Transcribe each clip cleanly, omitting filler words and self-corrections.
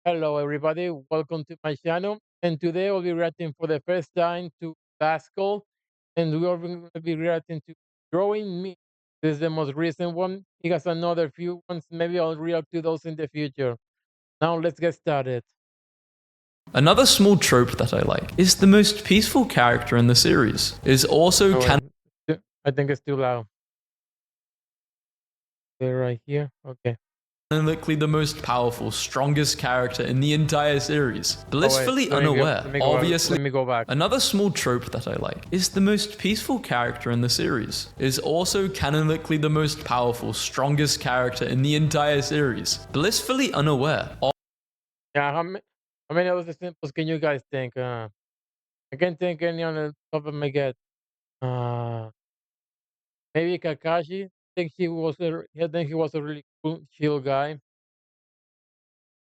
Hello, everybody. Welcome to my channel. And today I'll be reacting for the first time to Vaazkl, and we are going to be reacting to Drawing Me. This is the most recent one. He has another few ones. Maybe I'll react to those in the future. Now let's get started. Another small trope that I like is the most peaceful character in the series is also Oh, wait. I think it's too loud. They're right here. Okay. canonically the most powerful, strongest character in the entire series. Oh, wait. Blissfully Let me go, unaware, let me go, obviously. let me go back. Another small trope that I like is the most peaceful character in the series is also canonically the most powerful, strongest character in the entire series. Blissfully unaware. Yeah, how many of the simples can you guys think? I can't think any on the top of my head. Uh, Maybe Kakashi. I think he was a really cool, chill guy.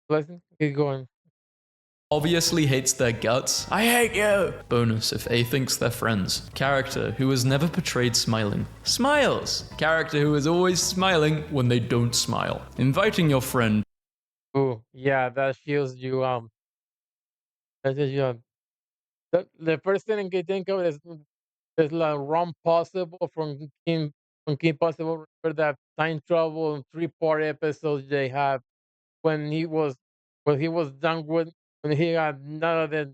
Listen, keep going. Obviously hates their guts. I hate you! Bonus if A thinks they're friends. Character who is never portrayed smiling. Smiles! Character who is always smiling when they don't smile. Inviting your friend. Ooh, yeah, that shields you. That is you. The first thing I can think of is like Ron Possible from Kim Possible. Remember that time travel and three-part episodes they have when he was done with when he had none of that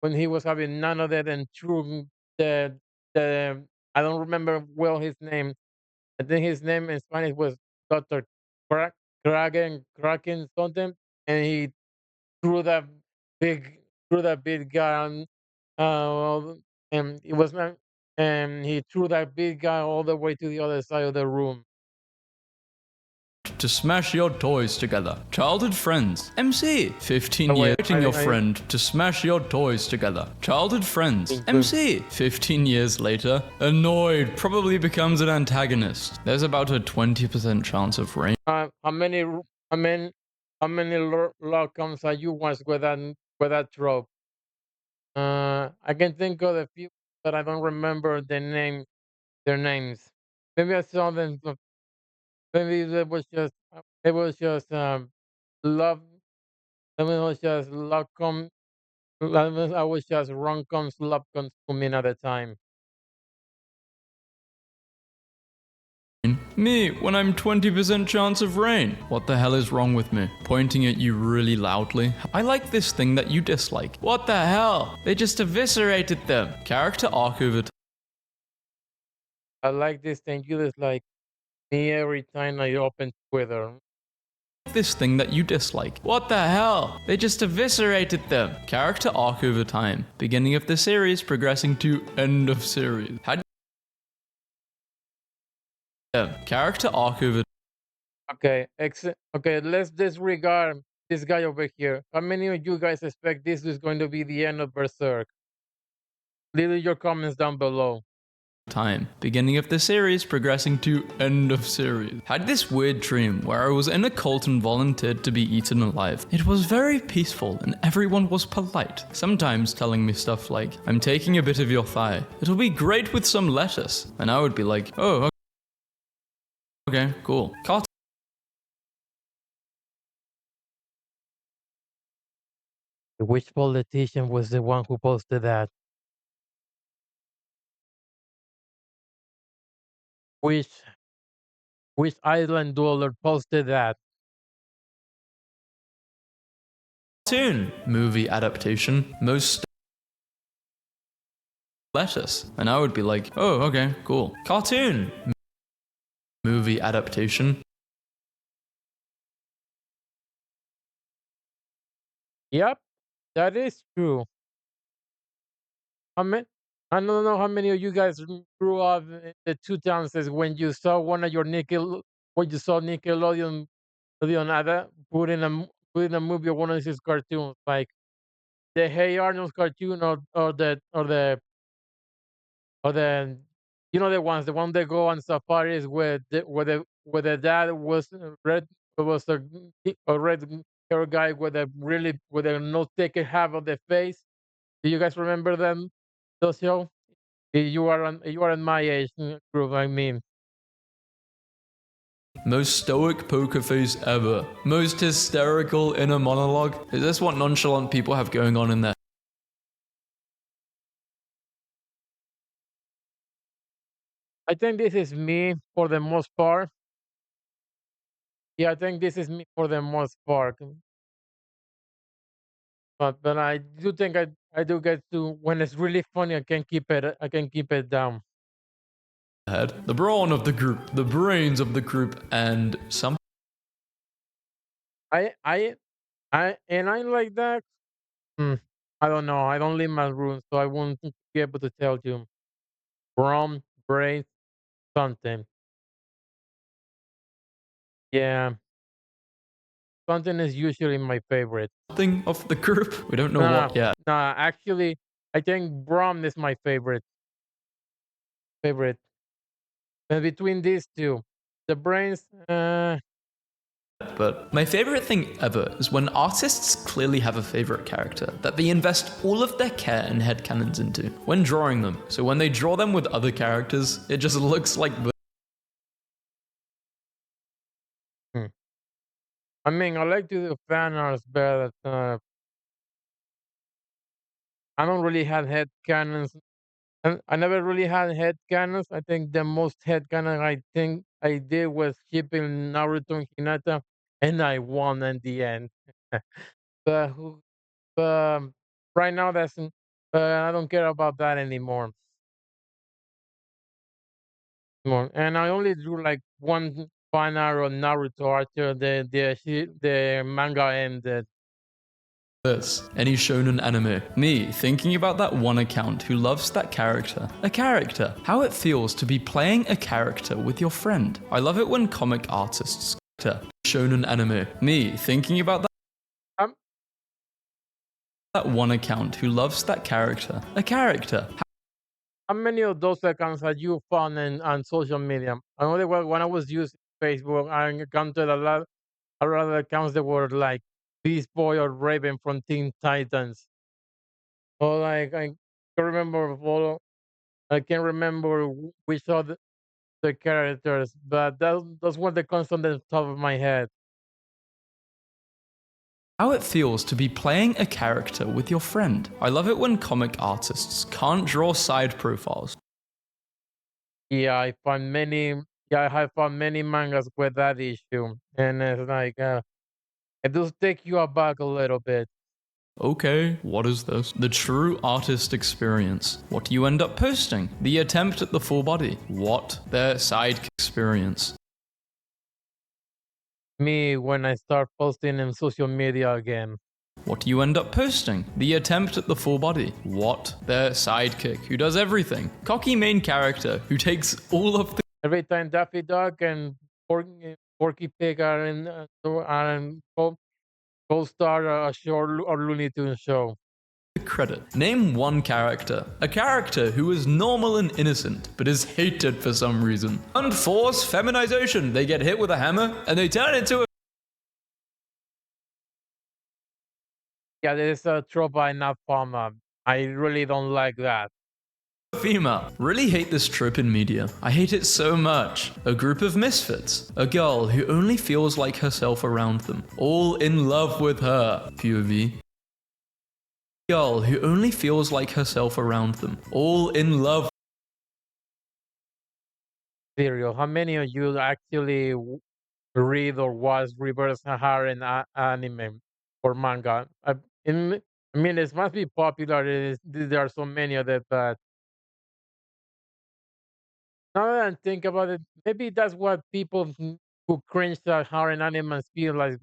when he was having none of that and true the I don't remember well his name. I think his name in Spanish was Doctor Kraken something, and he threw that big threw that big guy on, and it was not, and he threw that big guy all the way to the other side of the room. To smash your toys together. Childhood friends. MC. 15 Oh years. wait, Inviting your friend to smash your toys together. Childhood friends. MC. 15 years later. Annoyed. Probably becomes an antagonist. There's about a 20% chance of rain. How many how many log comes are you once with that trope? I can think of a few, but I don't remember their names. Maybe I saw them. Maybe it was just love. Maybe it was just love come. I was just wrong comes love comes to me at a time. Me, when I'm 20% chance of rain. What the hell is wrong with me? Pointing at you really loudly. I like this thing that you dislike. What the hell? They just eviscerated them. Character arc over time. I like this thing. You just like me every time I open Twitter. This thing that you dislike. What the hell? They just eviscerated them. Character arc over time. Beginning of the series progressing to end of series. How character arc over. Okay, okay, let's disregard this guy over here. How many of you guys expect this is going to be the end of Berserk? Leave your comments down below. Time. Beginning of the series progressing to end of series. Had this weird dream where I was in a cult and volunteered to be eaten alive. It was very peaceful and everyone was polite. Sometimes telling me stuff like, I'm taking a bit of your thigh. It'll be great with some lettuce. And I would be like, oh, okay, cool. Which politician was the one who posted that? Which which island dweller posted that? Cartoon. Movie adaptation. Most lettuce. And I would be like, oh, okay, cool. Cartoon. Movie adaptation. Yep, that is true. How many? I don't know how many of you guys grew up in the 2000s when you saw one of your when you saw Nickelodeon other put in a movie or one of his cartoons like the Hey Arnold cartoon or the the one that go on safaris where the dad was red was a red hair guy with a really with a no taken half of the face. Do you guys remember them? Those show? You are on my age group. I mean, Most stoic poker face ever. Most hysterical inner monologue. Is this what nonchalant people have going on in their I think this is me for the most part. Yeah, I think this is me for the most part. But I do think I do get to when it's really funny. I can keep it down. head? The brawn of the group, the brains of the group, and some I I I like that. Hmm, I don't know. I don't leave my room, so I won't be able to tell you. Rum, brain, something. Yeah, something is usually my favorite. thing of the group. We don't know No, no, what yet. no. Actually, I think Brom is my favorite. And between these two, the brains. But my favorite thing ever is when artists clearly have a favorite character that they invest all of their care and headcanons into when drawing them. So when they draw them with other characters, it just looks like Hmm. I mean, I like to do fan arts, but I don't really have head cannons. And I never really had head cannons. I think the most head cannon I think I did was shipping Naruto and Hinata, and I won in the end. But right now, I don't care about that anymore. And I only drew like one fan art on Naruto after the manga ended. this. Any shonen anime. Me thinking about that one account who loves that character. A character. How it feels to be playing a character with your friend. I love it when comic artists. Shonen anime. Me thinking about Um, that one account who loves that character. A character. how many of those accounts have you found on social media? I know that when I was using Facebook, I encountered a lot of accounts that were like Beast Boy or Raven from Teen Titans. Or like can remember all, I can't remember which of the characters, but those were the comes on the top of my head. How it feels to be playing a character with your friend. I love it when comic artists can't draw side profiles. Yeah, I have found many mangas with that issue, and it's like it does take you aback a little bit. Okay, what is this? The true artist experience. What do you end up posting? The attempt at the full body. What? Their side experience. Me when I start posting in social media again. What do you end up posting? The attempt at the full body. What? Their sidekick who does everything. Cocky main character who takes all of the Every time Daffy Duck and Porky Pig are in co-star a short or Looney Tunes show. credit. Name one character. A character who is normal and innocent, but is hated for some reason. Unforced feminization. They get hit with a hammer and they turn into a Yeah, there's a trope by Napalm. I really don't like that. female. Really hate this trope in media. I hate it so much. A group of misfits. A girl who only feels like herself around them. All in love with her. POV. Girl who only feels like herself around them. All in love. Serial. How many of you actually read or watch reverse Harem anime or manga? I mean, it must be popular. There are so many of them, but now that I think about it, maybe that's what people who cringe at Harem animes feel like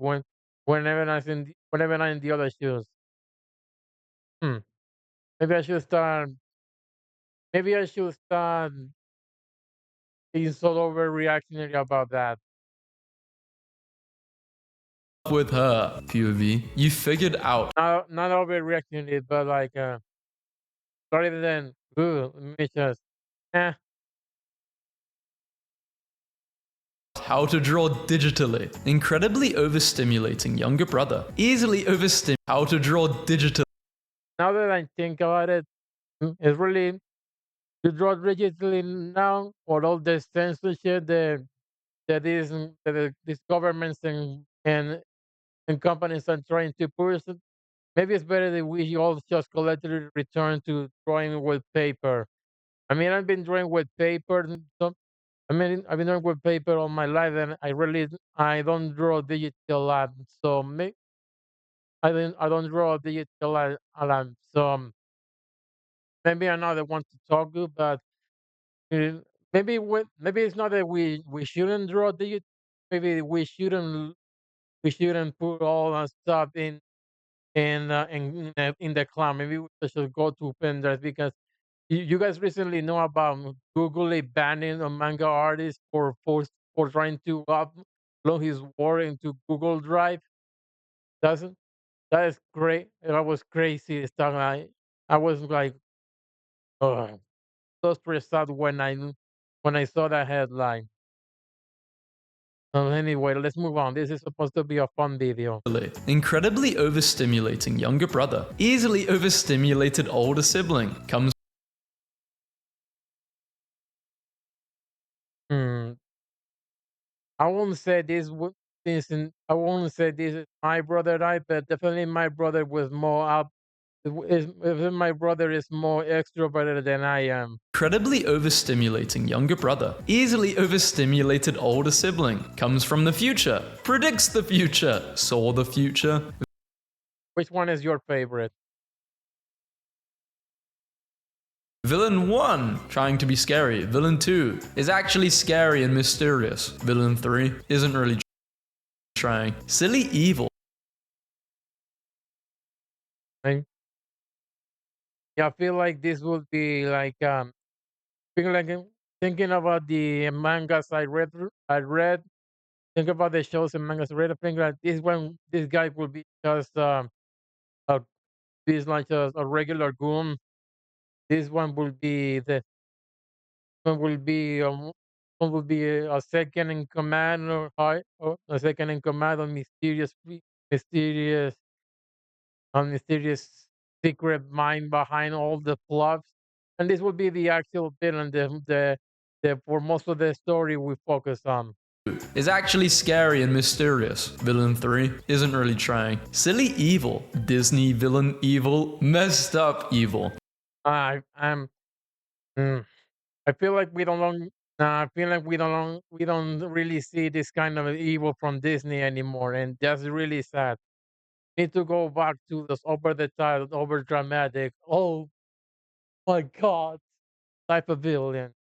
whenever I'm in the other shoes. Hmm. Maybe I should start. Maybe I should start being so overreactionary about that. With her. POV. You figured out Not overreactionary, but like rather than ooh, let me just eh. how to draw digitally. Incredibly overstimulating younger brother. Easily overstim. How to draw digitally. Now that I think about it, it's really you draw digitally now or all the censorship, that is these governments and companies are trying to push. Maybe it's better that we all just collectively return to drawing with paper. I mean, I've been drawing with paper. I mean, I've been drawing with paper all my life, and I don't draw digital art. So I don't draw digital art a lot. So maybe I'm not the one to talk to, but uh, maybe it's not that we shouldn't draw digital. Maybe we shouldn't put all that stuff in the cloud. Maybe we should go to Pinterest because you guys recently know about Google banning a manga artist for trying to upload his work into Google Drive. Doesn't that is great? That was crazy stuff. I was like, oh, so stressed out when I saw that headline. Anyway, let's move on. This is supposed to be a fun video. Incredibly overstimulating younger brother, easily overstimulated older sibling, comes Hmm. I won't say I won't say this is my brother right, but definitely my brother was more up. My brother is more extroverted than I am. incredibly overstimulating younger brother, easily overstimulated older sibling, comes from the future, predicts the future, saw the future. Which one is your favorite? Villain 1, trying to be scary. Villain 2 is actually scary and mysterious. Villain 3 isn't really trying. Silly evil. I, yeah, I feel like this would be like feel like thinking about the mangas I read. Think about the shows and mangas I read. I think that this guy will be just a this like a regular goon. This one will be one will be a second in command or a second in command on mysterious mysterious secret mind behind all the plots. And this will be the actual villain, the for most of the story we focus on. Is actually scary and mysterious. Villain 3 isn't really trying. Silly evil. Disney villain evil. Messed up evil. I'm mm, I feel like we don't long, nah, I feel like we don't really see this kind of evil from Disney anymore, and that's really sad. Need to go back to this over the top, over dramatic. Oh my god, type of villain.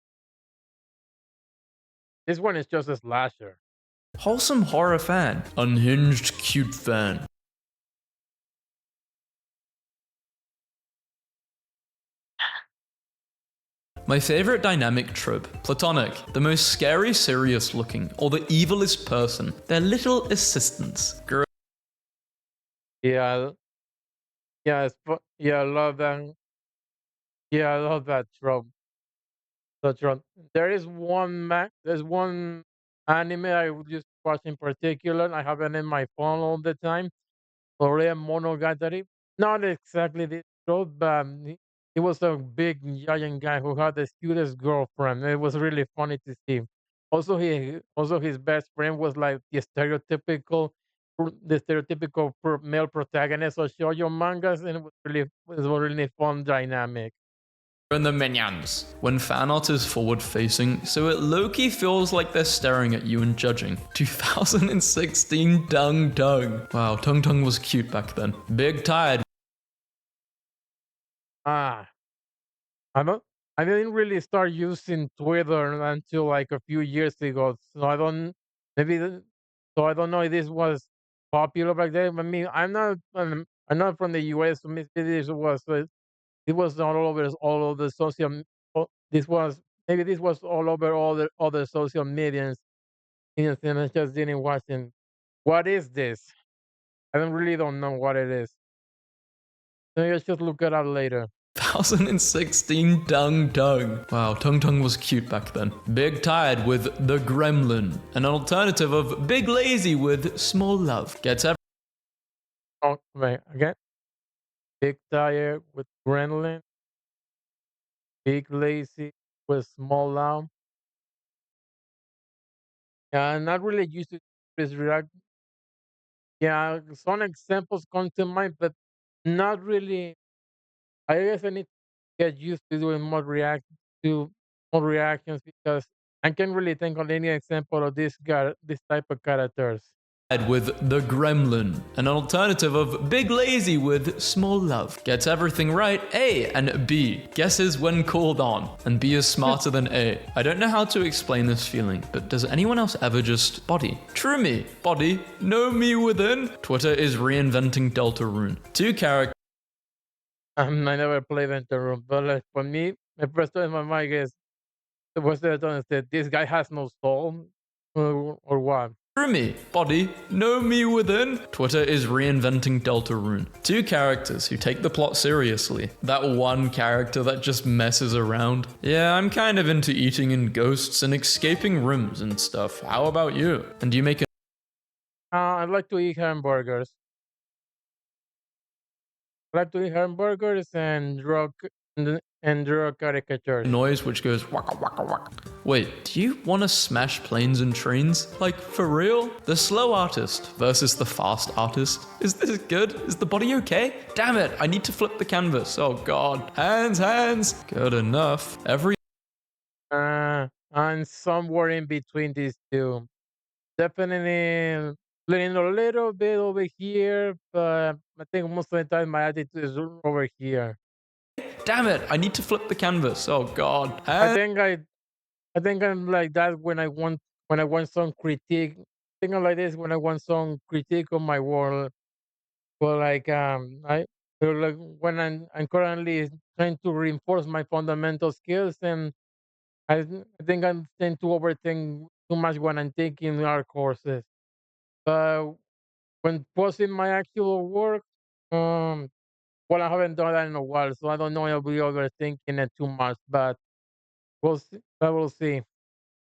This one is just a slasher. Wholesome horror fan. Unhinged cute fan. My favorite dynamic trope, platonic, the most scary serious looking, or the evilest person, their little assistants. Yeah, yeah, I love that. Yeah, I love that trope. The trope. There's one anime I would just watch in particular. I have it in my phone all the time. Korean Monogatari. Not exactly this trope, but he was a big giant guy who had the cutest girlfriend. It was really funny to see. Also his best friend was like the stereotypical male protagonist of shoujo mangas, and it was a really fun dynamic. And the minions. When fan art is forward facing, so it low-key feels like they're staring at you and judging. 2016 Dung Dung. Wow, Tung Tung was cute back then. Big tired. Ah, I don't. I didn't really start using Twitter until like a few years ago, so I don't. Maybe so I don't know if this was popular back then. I mean, I'm not from the US, so maybe it was all over social. This was maybe this was all over all the other social medias. And I just didn't watch it. What is this? I don't know what it is. Maybe I should look it up later. 2016 Dung Dung. Wow, Tung Tung was cute back then. Big Tired with The Gremlin. An alternative of Big Lazy with Small Love. Gets Oh, wait, again. Big tire with Gremlin. Big lazy with small lamb. Not really used to this react. Yeah, some examples come to mind, but not really. I guess I need to get used to doing to more reactions because I can't really think of any example of this type of characters. with the Gremlin, an alternative of Big Lazy with Small Love. Gets everything right, A, and B, guesses when called on, and B is smarter than A. I don't know how to explain this feeling, but does anyone else ever just body? True me, body, know me within? Twitter is reinventing Deltarune. Two characters I never played Room, but like for me, the first thought in my mind is was the one that said this guy has no soul, or what? True me, body, know me within. Twitter is reinventing Deltarune. Two characters who take the plot seriously. That one character that just messes around. Yeah, I'm kind of into eating in ghosts and escaping rooms and stuff. How about you? And do you make a I like to eat hamburgers. I like to eat hamburgers and draw caricatures. noise which goes waka waka waka? Wait, do you want to smash planes and trains? Like, for real? The slow artist versus the fast artist? Is this good? Is the body okay? Damn it, I need to flip the canvas. Oh god. Hands, hands. Good enough. Every And somewhere in between these two. Definitely leaning a little bit over here, but I think most of the time my attitude is over here. damn it, I need to flip the canvas. Oh god. I Hands think I I think I'm like that when I want some critique. I think I'm like this when I want some critique of my world. Well, like I feel like when I'm currently trying to reinforce my fundamental skills, and I think I tend to overthink too much when I'm taking art courses. But when posting my actual work, um, well, I haven't done that in a while, so I don't know. I'll be overthinking it too much, but we'll see. I will see.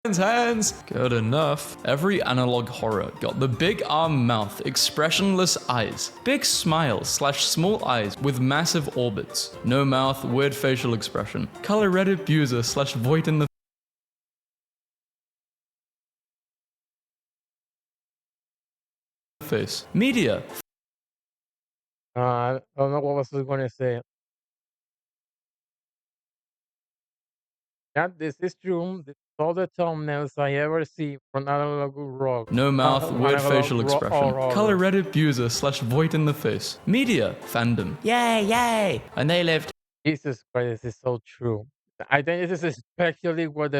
hands. Good enough. Every analog horror got the big arm mouth, expressionless eyes, big smiles slash small eyes with massive orbits, no mouth, weird facial expression, color red abuser slash void in the face, media, I don't know what was I going to say. Yeah, this is true. This is all the thumbnails I ever see from analog rock, no mouth, weird analog facial rock expression, or color horror. red abuser slash void in the face, media, fandom, yay, yay, and they lived Jesus Christ, this is so true. I think this is especially with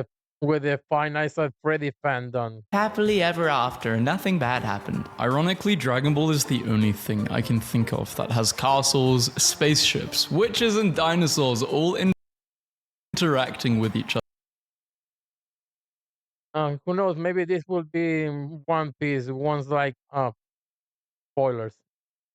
the Fine Nights at Freddy fandom. happily ever after, nothing bad happened. Ironically, Dragon Ball is the only thing I can think of that has castles, spaceships, witches, and dinosaurs all interacting with each Who knows? Maybe this will be in One Piece. One's like spoilers.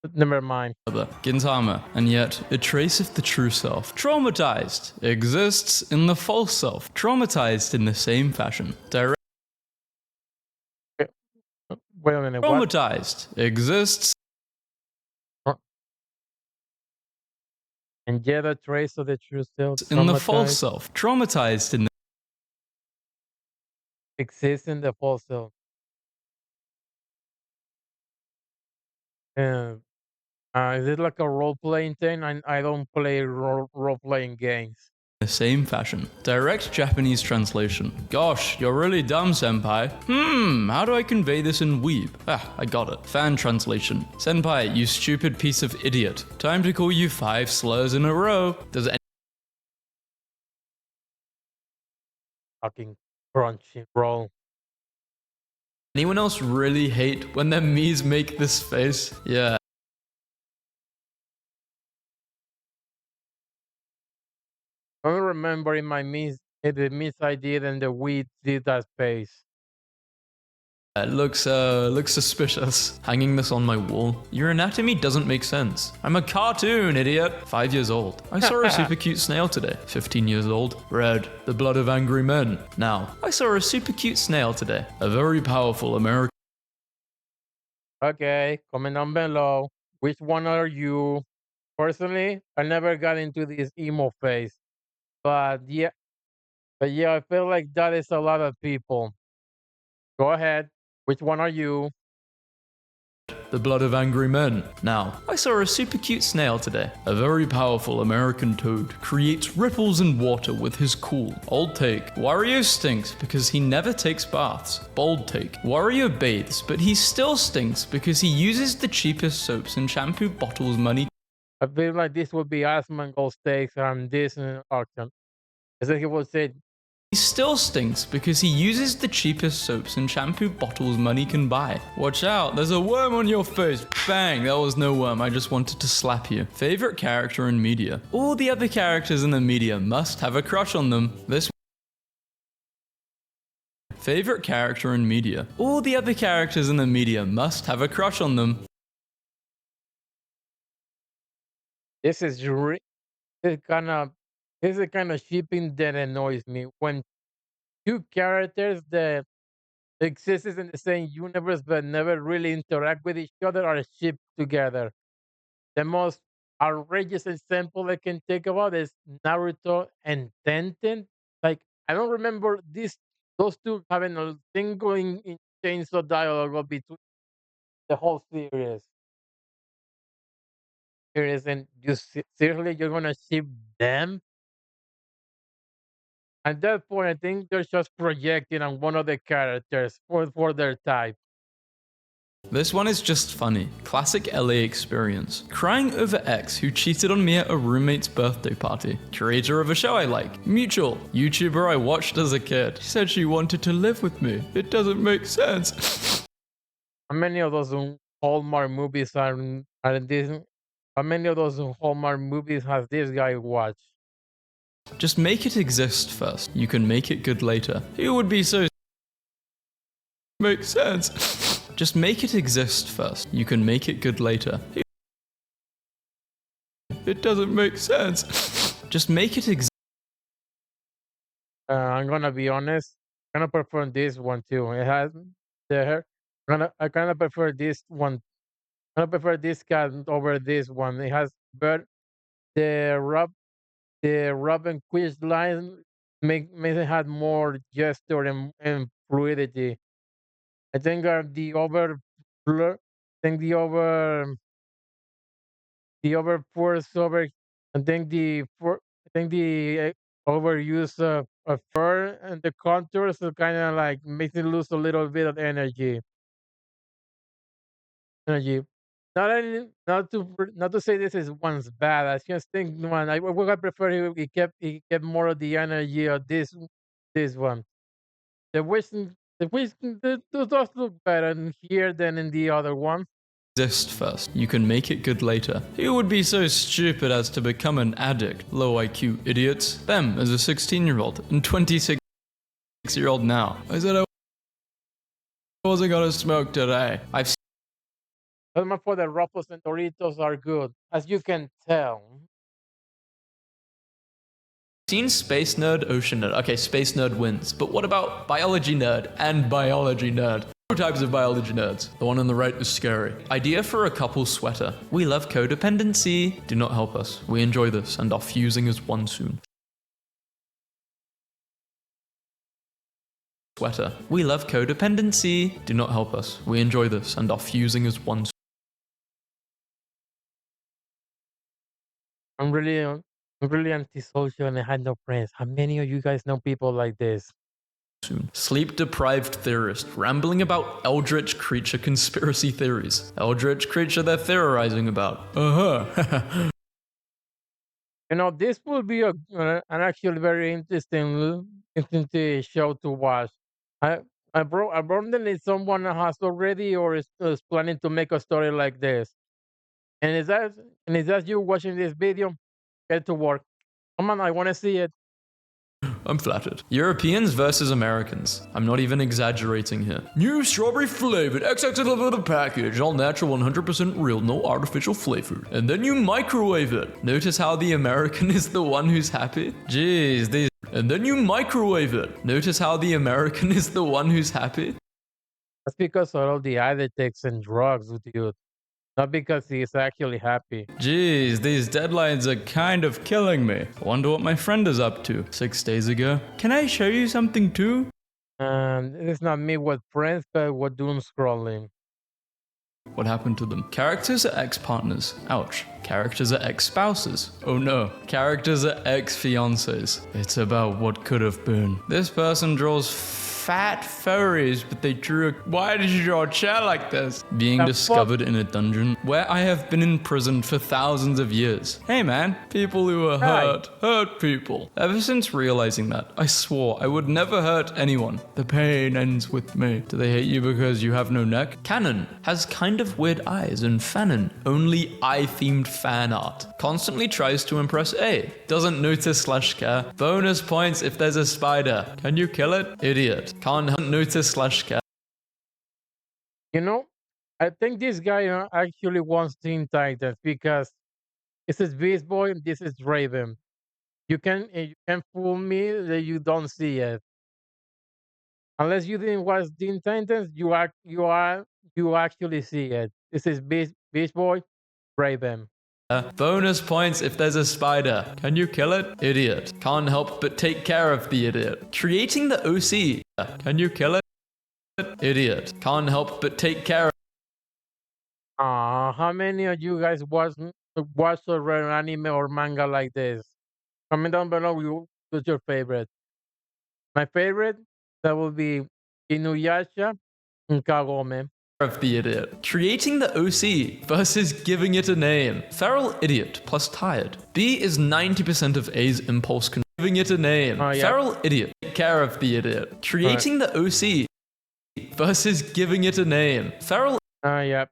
But never mind. other. Gintama, and yet a trace of the true self, traumatized, exists in the false self, traumatized in the same fashion. Wait a minute. What? Traumatized exists Uh, And yet a trace of the true self in the false traumatized self, traumatized in the exists in the false self. Uh, is it like a role playing thing? I don't play role playing games. same fashion. Direct Japanese translation. Gosh, you're really dumb, senpai. How do I convey this in weeb? Ah, I got it. Fan translation. Senpai, you stupid piece of idiot. Time to call you 5 slurs in a row. Does Fucking crunchy roll. anyone else really hate when their me's make this face? Yeah. I don't remember in the miss I did and the we did that space. It looks suspicious. Hanging this on my wall. Your anatomy doesn't make sense. I'm a cartoon, idiot. 5 years old. I saw a super cute snail today. 15 years old. Red, the blood of angry men. Now, I saw a super cute snail today. A very powerful American. Okay, comment down below. Which one are you? Personally, I never got into this emo phase, but yeah, I feel like that is a lot of people. Go ahead. Which one are you? The blood of angry men. Now, I saw a super cute snail today. A very powerful American toad creates ripples in water with his cool. Old take. Wario stinks because he never takes baths. Bold take. Wario bathes, but he still stinks because he uses the cheapest soaps and shampoo bottles money. I feel like this would be Asmongold Steaks on this auction. As if he would say, He still stinks because he uses the cheapest soaps and shampoo bottles money can buy. Watch out, there's a worm on your face. Bang, that was no worm, I just wanted to slap you. Favorite character in media. All the other characters in the media must have a crush on them. This Favorite character in media. All the other characters in the media must have a crush on them. this is this kind of this is the kind of shipping that annoys me. When two characters that exist in the same universe but never really interact with each other are shipped together. The most outrageous example I can think about is Naruto and Tenten. Like I don't remember those two having a single in change of dialogue between the whole series, and seriously you're gonna ship them? At that point, I think they're just projecting on one of the characters for their type. This one is just funny. Classic LA experience. Crying over ex who cheated on me at a roommate's birthday party. Creator of a show I like. Mutual. YouTuber I watched as a kid. She said she wanted to live with me. It doesn't make sense. How many of those Hallmark movies are in this? How many of those Hallmark movies has this guy watched? Just make it exist first. You can make it good later. It would be so make sense. Just make it exist first. You can make it good later. It doesn't make sense. Just make it exist. I'm gonna be honest. I kind of prefer this one too. It has the hair. I kind of prefer this one. I prefer this cat over this one. It has but the Robin Quiz line makes it have more gesture and fluidity. I think the over blur, I think the over force over, I think I think the overuse of fur and the contours kind of like makes it lose a little bit of energy. Not to say this is one's bad. I just think one I would have preferred he kept more of the energy of this one. The wish does look better in here than in the other one. Exist first. You can make it good later. Who would be so stupid as to become an addict? Low IQ idiots. Them as a 16-year-old and 26-year-old now. I said I wasn't gonna smoke today. I've But for the Ruffles and Doritos are good, as you can tell. seen Space Nerd, Ocean Nerd. Okay, Space Nerd wins. But what about Biology Nerd and Biology Nerd? Two types of biology nerds. The one on the right is scary. Idea for a couple sweater. We love codependency. Do not help us. We enjoy this and are fusing as one soon. Sweater. We love codependency. Do not help us. We enjoy this and are fusing as one soon. I'm really antisocial and I had no friends. How many of you guys know people like this? Soon. Sleep-deprived theorist, rambling about eldritch creature conspiracy theories. Eldritch creature they're theorizing about. Uh-huh. This will be an actually very interesting show to watch. I brought in someone has already or is planning to make a story like this. And is that you watching this video? Get to work. Come on, I want to see it. I'm flattered. Europeans versus Americans. I'm not even exaggerating here. New strawberry flavored XXL package, all natural, 100% real, no artificial flavor. And then you microwave it. Notice how the American is the one who's happy? Jeez, these. And then you microwave it. Notice how the American is the one who's happy? That's because of all the addicts and drugs with you. Not because he's actually happy. Jeez, these deadlines are kind of killing me. I wonder what my friend is up to. 6 days ago. Can I show you something too? And it's not me with friends, but with doom scrolling. What happened to them? Characters are ex-partners. Ouch. Characters are ex-spouses. Oh no. Characters are ex-fiancés. It's about what could have been. This person draws fat furries, but they drew a... Why did you draw a chair like this? Being The fuck? discovered in a dungeon where I have been imprisoned for thousands of years. Hey man, people who are Hi. hurt people. Ever since realizing that, I swore I would never hurt anyone. The pain ends with me. Do they hate you because you have no neck? Kamen has kind of weird eyes, and Fanon, only eye-themed fan art. Constantly tries to impress A. Doesn't notice / care. Bonus points if there's a spider. Can you kill it? Idiot. Can't notice / care. You know, I think this guy actually wants Teen Titans because this is Beast Boy and this is Raven. You can fool me that you don't see it. Unless you didn't watch Teen Titans, you actually see it. This is Beast Boy, Raven. Bonus points if there's a spider. Can you kill it? Idiot. Can't help but take care of the idiot. Creating the OC. Can you kill it? Idiot. Can't help but take care of... How many of you guys watch or read an anime or manga like this? Comment down below. What's your favorite? My favorite that will be Inuyasha and Kagome. Of the idiot. Creating the OC versus giving it a name. Feral idiot plus tired. B is 90% of A's impulse control. Giving it a name. Oh, yeah. Feral idiot. Take care of the idiot. Creating the OC versus giving it a name. Feral Yeah.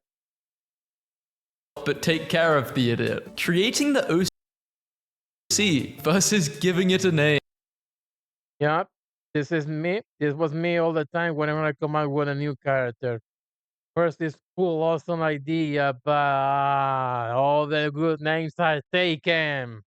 but take care of the idiot. Creating the OC versus giving it a name. Yep. This is me. This was me all the time whenever I come out with a new character. First, this cool, awesome idea, but all the good names are taken.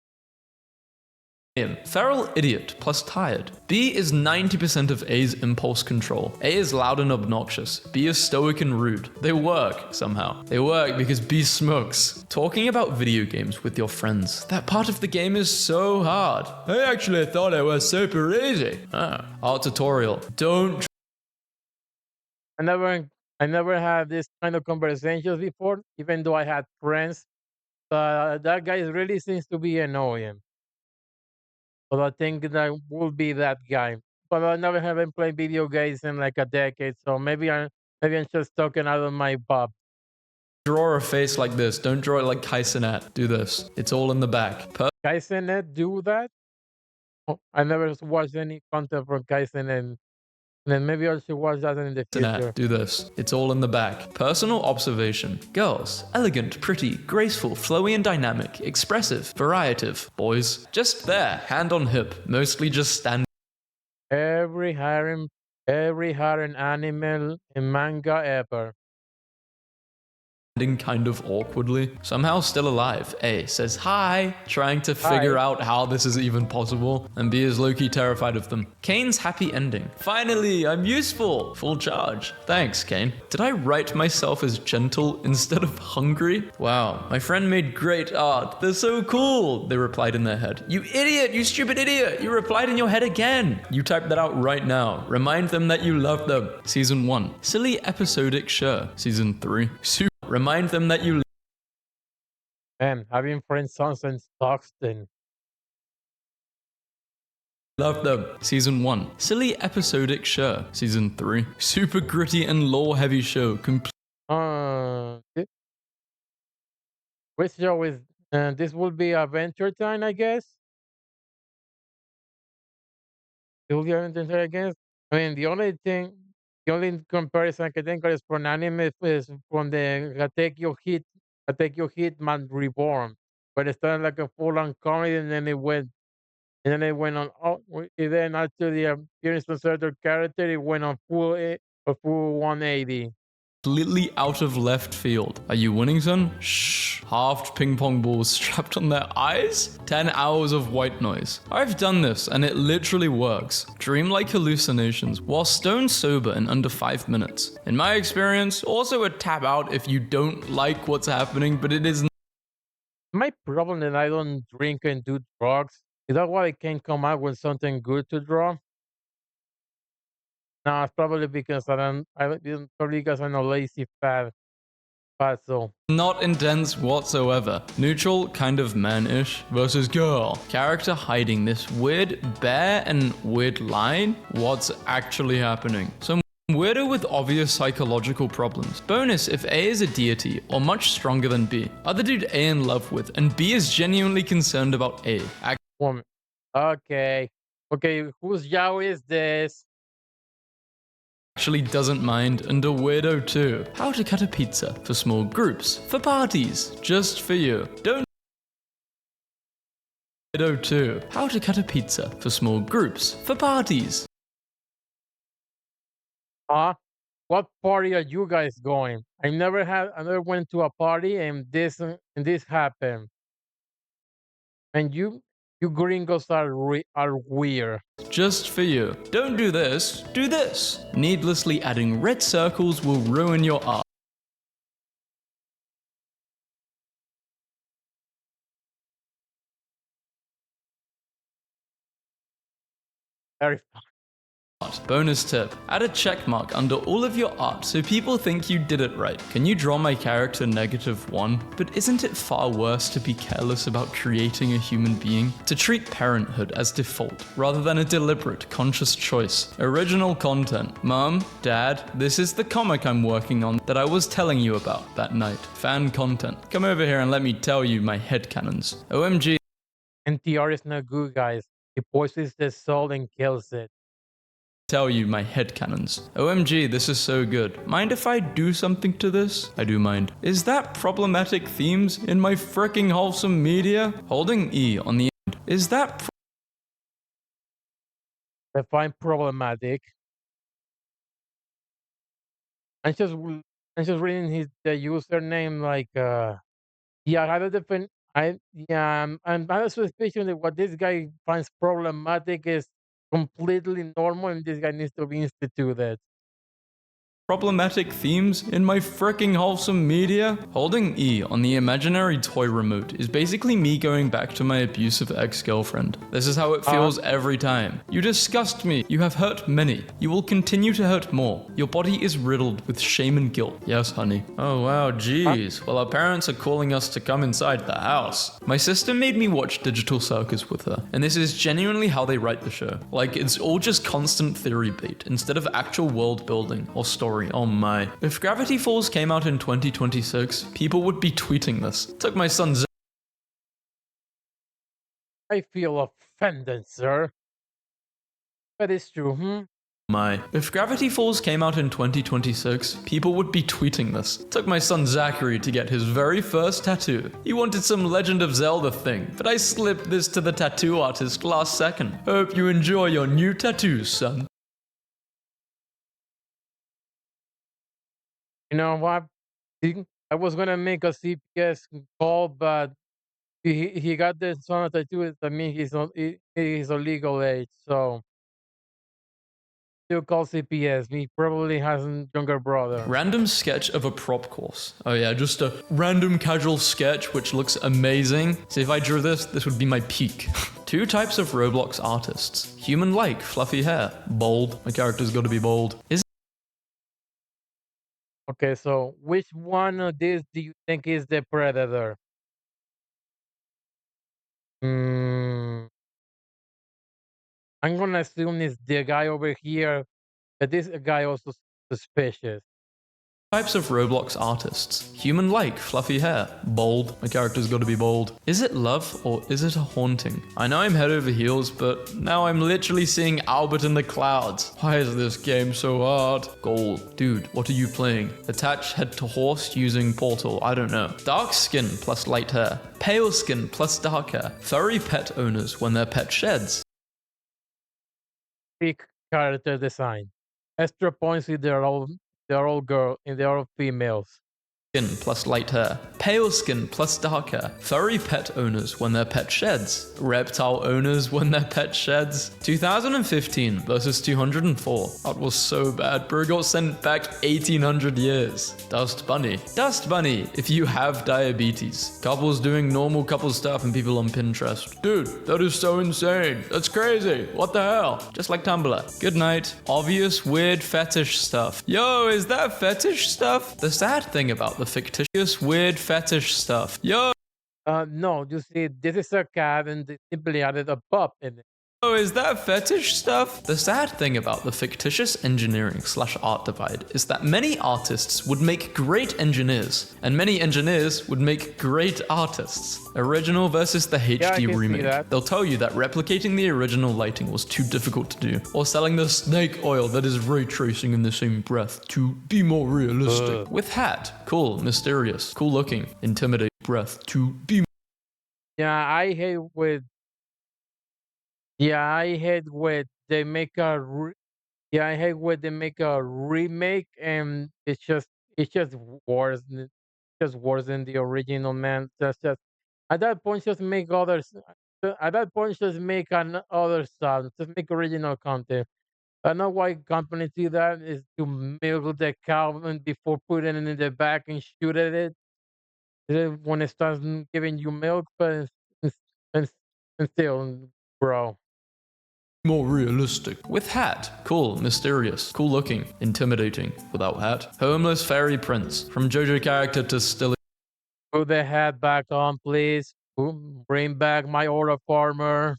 Feral idiot plus tired. B is 90% of A's impulse control. A is loud and obnoxious. B is stoic and rude. They work, somehow. They work because B smokes. Talking about video games with your friends. That part of the game is so hard. I actually thought it was super easy. Art tutorial. Don't... I never had this kind of conversations before, even though I had friends. But that guy really seems to be annoying. But I think that will be that guy. But I never haven't played video games in like a decade, so maybe I'm just talking out of my butt. Draw a face like this. Don't draw it like Kaisenet. Do this. It's all in the back. Kaisenet do that? Oh, I never watched any content from Kaisenet. And then maybe I should watch that in the future. Do this. It's all in the back. Personal observation. Girls. Elegant, pretty, graceful, flowy and dynamic, expressive, varietive. Boys. Just there, hand on hip, mostly just standing Every harem anime and manga ever. kind of awkwardly. Somehow still alive. A says hi, trying to figure Hi. out how this is even possible, and B is low-key terrified of them. Kane's happy ending. Finally, I'm useful. Full charge. Thanks, Kane. Did I write myself as gentle instead of hungry? Wow, my friend made great art. They're so cool, they replied in their head. You idiot, you stupid idiot. You replied in your head again. You type that out right now. Remind them that you love them. Season 1. Silly episodic sure. Season 3. Remind them that you Man, having friends sounds exhausting. love them. Season 1. Silly episodic sure. Season 3. Super gritty and lore-heavy show. Which show is this will be Adventure Time, I guess. It will be Adventure Time, I guess. I mean, the only comparison I can think of is from anime is from the Gatekyo Hitman Reborn, but it started like a full-on comedy, and then it went on. Oh, and then after the appearance of certain character, it went on a full 180. Completely out of left field. Are you winning, son? Shh. Halved ping pong balls strapped on their eyes? 10 hours of white noise. I've done this and it literally works. Dreamlike hallucinations while stone sober in under 5 minutes. In my experience, also a tap out if you don't like what's happening, but it is My problem that I don't drink and do drugs is that why I can't come out with something good to draw. No, it's probably because probably because I'm a lazy fat so. Not intense whatsoever. Neutral, kind of man-ish, versus girl. Character hiding this weird bear and weird line. What's actually happening? Some weirdo with obvious psychological problems. Bonus if A is a deity, or much stronger than B. Other dude A in love with, and B is genuinely concerned about A. Woman. Okay. Okay, whose Yao is this? Actually doesn't mind, and a weirdo too. How to cut a pizza for small groups, for parties, just for you. Don't weirdo too. How to cut a pizza for small groups, for parties. Huh? What party are you guys going? I never went to a party and this happened. And you gringos are weird. Just for you. Don't do this, do this. Needlessly adding red circles will ruin your art. Very Bonus tip, add a check mark under all of your art so people think you did it right. Can you draw my character -1? But isn't it far worse to be careless about creating a human being? To treat parenthood as default, rather than a deliberate, conscious choice. Original content. Mom, Dad, this is the comic I'm working on that I was telling you about that night. Fan content. Come over here and let me tell you my headcanons. OMG. NTR is not good, guys. It poisons the soul and kills it. Tell you my headcanons. OMG, this is so good. Mind if I do something to this? I do mind. Is that problematic themes in my fricking wholesome media? Holding E on the end. Is that I find problematic. I'm just I'm just reading the username like yeah, I had a different I yeah I have a suspicion that what this guy finds problematic is completely normal and this guy needs to be instituted. problematic themes in my fricking wholesome media? Holding E on the imaginary toy remote is basically me going back to my abusive ex-girlfriend. This is how it feels every time. You disgust me. You have hurt many. You will continue to hurt more. Your body is riddled with shame and guilt. Yes, honey. Oh wow, jeez. Well, our parents are calling us to come inside the house. My sister made me watch Digital Circus with her, and this is genuinely how they write the show. Like, it's all just constant theory bait instead of actual world building or story. Oh my. If Gravity Falls came out in 2026, people would be tweeting this. Took my son I feel offended, sir. That is true, hmm? my. If Gravity Falls came out in 2026, people would be tweeting this. Took my son Zachary to get his very first tattoo. He wanted some Legend of Zelda thing, but I slipped this to the tattoo artist last second. Hope you enjoy your new tattoos, son. You know what? I was gonna make a CPS call, but he got the son tattoo. I mean, he's a legal age, so still call CPS. He probably has a younger brother. Random sketch of a prop course. Oh yeah, just a random casual sketch which looks amazing. So if I drew this, this would be my peak. 2 types of Roblox artists. Human-like, fluffy hair. Bold. My character's gotta be bold. Okay, so which one of these do you think is the predator? Mm, I'm gonna assume it's the guy over here, but this guy also suspicious. Types of Roblox artists. Human-like, fluffy hair. Bold. My character's gotta be bold. Is it love or is it a haunting? I know I'm head over heels, but now I'm literally seeing Albert in the clouds. Why is this game so hard? Goal. Dude, what are you playing? Attach head to horse using portal, I don't know. Dark skin plus light hair. Pale skin plus dark hair. Furry pet owners when their pet sheds. Pick character design. Extra points if they're all females. skin plus light hair, pale skin plus dark hair, furry pet owners when their pet sheds, reptile owners when their pet sheds. 2015 versus 204. That was so bad, bro. Got sent back 1800 years. Dust Bunny. Dust Bunny, if you have diabetes. Couples doing normal couple stuff and people on Pinterest. Dude, that is so insane. That's crazy. What the hell? Just like Tumblr. Good night. Obvious weird fetish stuff. Yo, is that fetish stuff? The sad thing about the fictitious weird fetish stuff. Yo, No, you see, this is a cat and they simply added a pup in it. is that fetish stuff? The sad thing about the fictitious engineering / art divide is that many artists would make great engineers, and many engineers would make great artists. Original versus the Yeah, I HD can see remake. that. They'll tell you that replicating the original lighting was too difficult to do, or selling the snake oil that is ray tracing in the same breath to be more realistic. With hat, cool, mysterious, cool looking, intimidate breath to be Yeah, I hate with. Yeah, I hate when they make a. Yeah, I hate when they make a remake and it's just worse. Just worse than the original, man. Just at that point, just make others. At that point, just make other songs. Just make original content. I know why companies do that is to milk the cow and before putting it in the back and shoot at it. Then when it starts giving you milk, but it's, it's, it's still, bro. more realistic. With hat, cool, mysterious, cool looking, intimidating. Without hat, homeless fairy prince. From JoJo character to still Put the hat back on, please. Bring back my order farmer.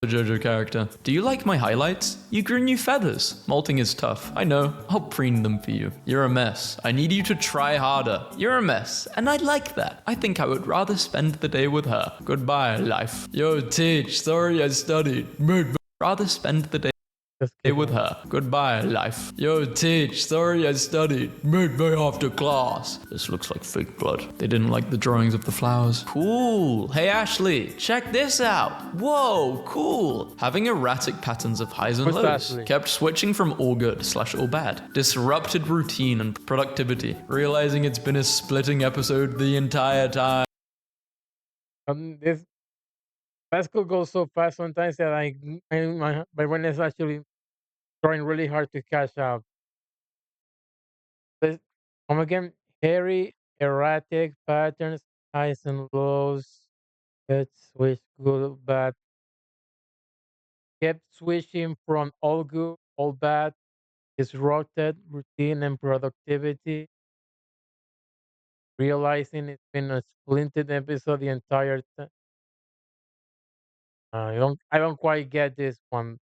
a JoJo character. Do you like my highlights? You grew new feathers. Molting is tough. I know. I'll preen them for you. You're a mess. I need you to try harder. You're a mess. And I like that. I think I would rather spend the day with her. Goodbye, life. Yo, teach. Sorry I studied. Rather spend the day Just with kidding. her. Goodbye, life. Yo, teach. Sorry I studied. Made me after class. This looks like fake blood. They didn't like the drawings of the flowers. Cool. Hey, Ashley, check this out. Whoa, cool. Having erratic patterns of highs and Who's lows. Ashley? Kept switching from all good / all bad. Disrupted routine and productivity. Realizing it's been a splitting episode the entire time. This Vaazkl goes so fast sometimes that my brain is actually trying really hard to catch up. This, come again, hairy, erratic patterns, highs and lows. Let's switch good, bad. Kept switching from all good, all bad. Disrupted routine and productivity. Realizing it's been a splintered episode the entire time. I don't quite get this one.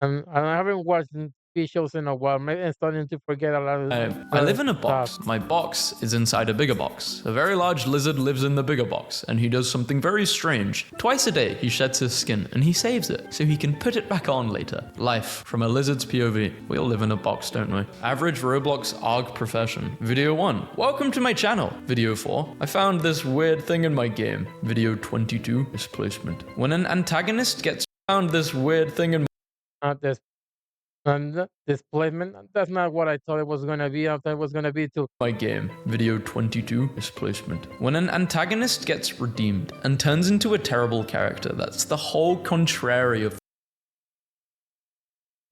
I haven't watched TV shows in a while. Maybe I'm starting to forget a lot I of live in a stuff. box. My box is inside a bigger box. A very large lizard lives in the bigger box, and he does something very strange. Twice a day, he sheds his skin, and he saves it, so he can put it back on later. Life, from a lizard's POV. We all live in a box, don't we? Average Roblox ARG profession. Video 1. Welcome to my channel. Video 4. I found this weird thing in my game. Video 22. Displacement. When an antagonist gets found this weird thing in Not this and displacement. That's not what I thought it was gonna be. I thought it was gonna be to my game. Video 22. Displacement. When an antagonist gets redeemed and turns into a terrible character, that's the whole contrary of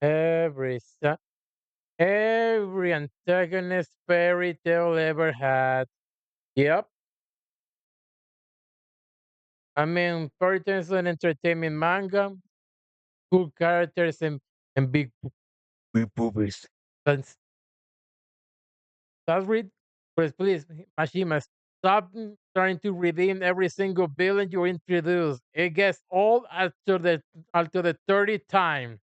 every antagonist fairy tale ever had. Yep. I mean, fairy tales are an entertainment manga, cool characters and big boobies. That's read. Please, Mashima, stop trying to redeem every single villain you introduce. It gets old after the 30th time.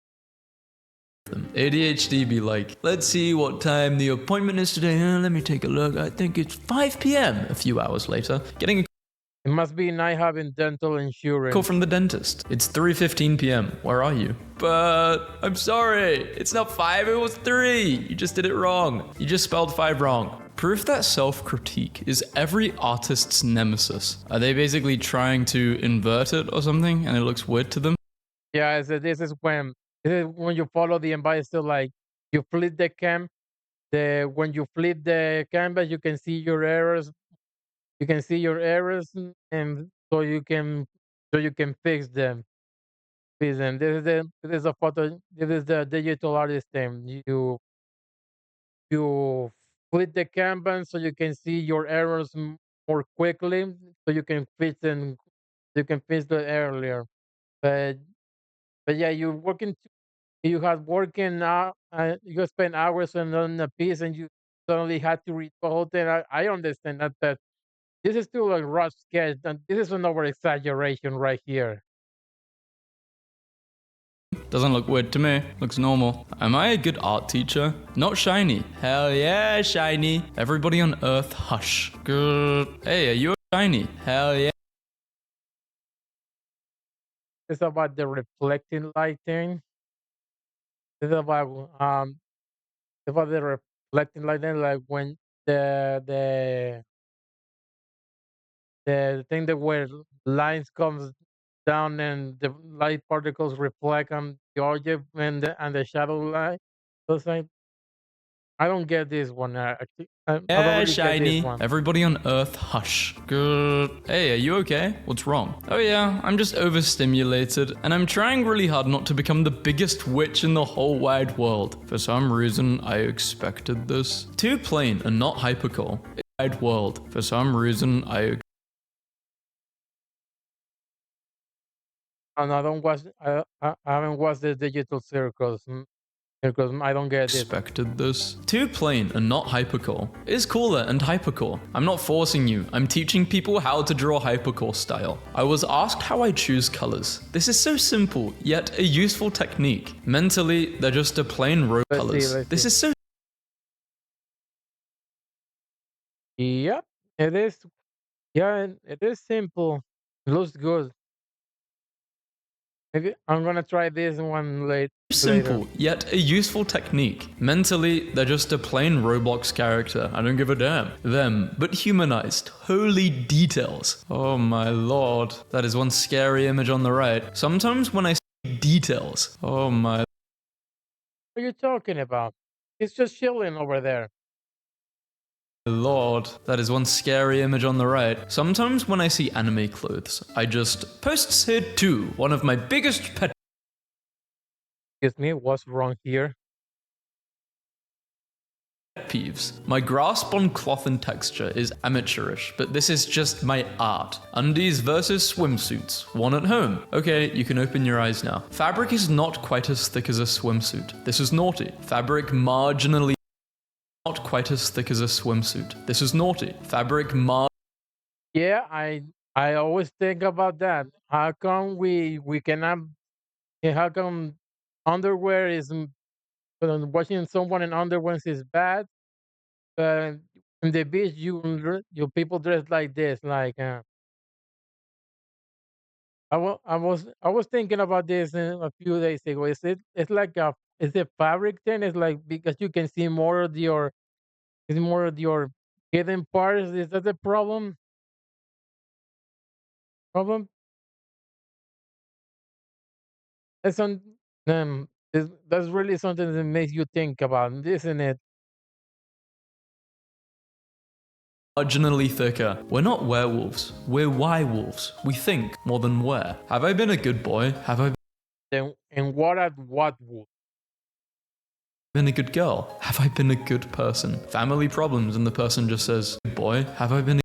them. ADHD be like, let's see what time the appointment is today. Let me take a look. I think it's 5 p.m. A few hours later, getting a It must be nice having dental insurance. call from the dentist. It's 3:15 p.m. Where are you? But I'm sorry. It's not 5, it was 3. You just did it wrong. You just spelled 5 wrong. Proof that self-critique is every artist's nemesis. Are they basically trying to invert it or something and it looks weird to them? Yeah, this is when you follow the advice to like you flip the cam the when you flip the canvas, you can see your errors. You can see your errors, and so you can fix them. Fix them. This is a photo. This is the digital artist thing. You flip the canvas so you can see your errors more quickly, so you can fix them. You can fix the earlier. But yeah, you had working out, you spend hours on a piece, and you suddenly had to read the whole thing. I understand that, but this is still a rough sketch, and this is an over exaggeration right here. Doesn't look weird to me. Looks normal. Am I a good art teacher? Not shiny. Hell yeah, shiny. Everybody on Earth, hush. Good. Hey, are you shiny? Hell yeah. It's about the reflecting light thing. It's about the reflecting light thing, like when the the the thing that where lines comes down and the light particles reflect on the object and the shadow light. Those things. I don't get this one. I don't Yeah, really get this shiny. one. Everybody on Earth, hush. Good. Hey, are you okay? What's wrong? Oh yeah, I'm just overstimulated, and I'm trying really hard not to become the biggest witch in the whole wide world. For some reason, I expected this. Too plain and not hypercore. Wide world. For some reason, And I don't watch. I haven't watched the digital circles. Because I don't get this one. expected this. Too plain and not hypercore is cooler and hypercore. I'm not forcing you, I'm teaching people how to draw hypercore style. I was asked how I choose colors. This is so simple, yet a useful technique. Mentally, they're just a plain row colors. This is so Yep, it is. Yeah, it is simple. It looks good. Maybe I'm gonna try this one later. simple, yet a useful technique. Mentally, they're just a plain Roblox character. I don't give a damn. Them, but humanized. Holy details. Oh my lord. That is one scary image on the right. Sometimes when I see details, oh my What are you talking about? It's just chilling over there. lord. That is one scary image on the right. Sometimes when I see anime clothes, I just posts here too. One of my biggest pet Excuse me, what's wrong here? peeves. My grasp on cloth and texture is amateurish, but this is just my art. Undies versus swimsuits. One at home. Okay, you can open your eyes now. Fabric is not quite as thick as a swimsuit. This is naughty. Fabric marginally not quite as thick as a swimsuit. This is naughty. Fabric Yeah, I always think about that. How come we cannot? How come underwear is watching someone in underwear is bad? But in the beach, you people dress like this. Like I was thinking about this a few days ago. It's like a it's a fabric thing. It's like because you can see more of your it's more of your hidden parts. Is that the problem? Problem? That's that's really something that makes you think about, isn't it? marginally thicker. We're not werewolves. We're wolves. We think more than wear. Have I been a good boy? Have I Then and what at what would been a good girl? Have I been a good person? Family problems and the person just says, good boy, have I been a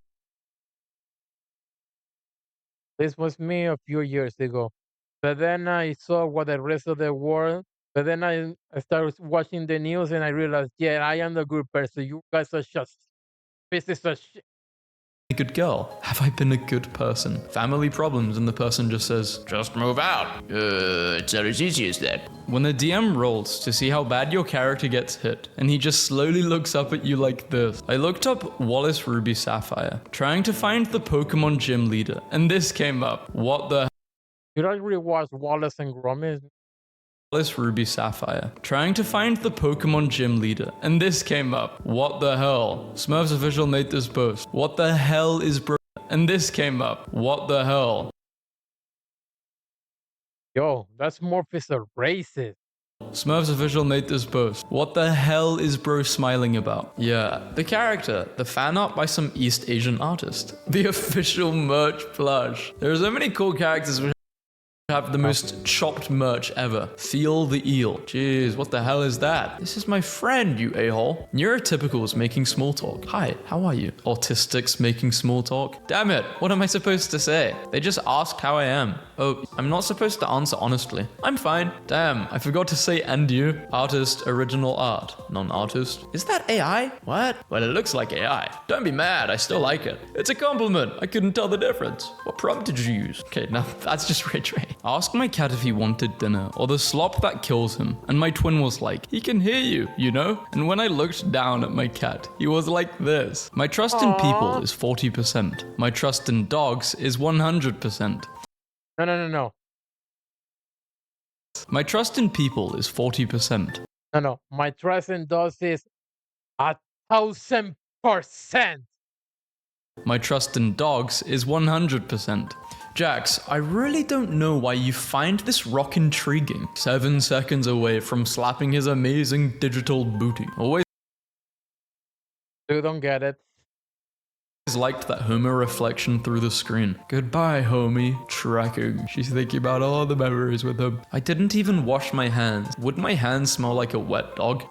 this was me a few years ago. But then I saw what the rest of the world. But then I started watching the news and I realized, yeah, I am the good person. You guys are just pieces of shit. good girl? Have I been a good person? Family problems and the person just says, just move out. It's not as easy as that. When the DM rolls to see how bad your character gets hit, and he just slowly looks up at you like this. I looked up Wallace Ruby Sapphire, trying to find the Pokemon gym leader, and this came up. What the You don't really watch Wallace and Gromit. Wallace Ruby Sapphire, trying to find the Pokemon gym leader, and this came up. What the hell? Smurfs official made this post. What the hell is bro? And this came up. What the hell? Yo, that's Morpheus a racist. Smurfs official made this post. What the hell is bro smiling about? Yeah, the character, the fan art by some East Asian artist. The official merch plush. There are so many cool characters which have the most chopped merch ever. Feel the eel. Jeez, what the hell is that? This is my friend, you a-hole. Neurotypicals making small talk. Hi, how are you? Autistics making small talk. Damn it, what am I supposed to say? They just asked how I am. Oh, I'm not supposed to answer honestly. I'm fine. Damn, I forgot to say and you. Artist, original art. Non-artist. Is that AI? What? Well, it looks like AI. Don't be mad, I still like it. It's a compliment. I couldn't tell the difference. What prompt did you use? Okay, now that's just Ray Trey. Ask my cat if he wanted dinner, or the slop that kills him. And my twin was like, he can hear you, you know? And when I looked down at my cat, he was like this. My trust in people is 40%. My trust in dogs is 100%. No, no, no, no. My trust in people is 40%. No, no. My trust in those is 1,000%. My trust in dogs is 100%. Jax, I really don't know why you find this rock intriguing. 7 seconds away from slapping his amazing digital booty. Always You don't get it. liked that Homer reflection through the screen. Goodbye, homie. Tracking. She's thinking about all the memories with him. I didn't even wash my hands. Would my hands smell like a wet dog?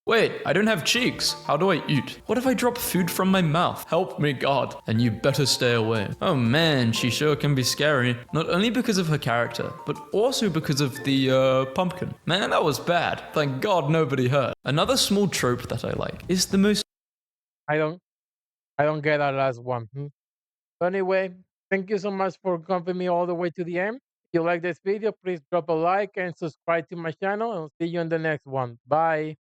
Wait, I don't have cheeks. How do I eat? What if I drop food from my mouth? Help me, God. And you better stay away. Oh man, she sure can be scary. Not only because of her character, but also because of the, pumpkin. Man, that was bad. Thank God nobody hurt. Another small trope that I like is the most... I don't get that last one. But anyway, thank you so much for coming me all the way to the end. If you like this video, please drop a like and subscribe to my channel. And I'll see you in the next one. Bye.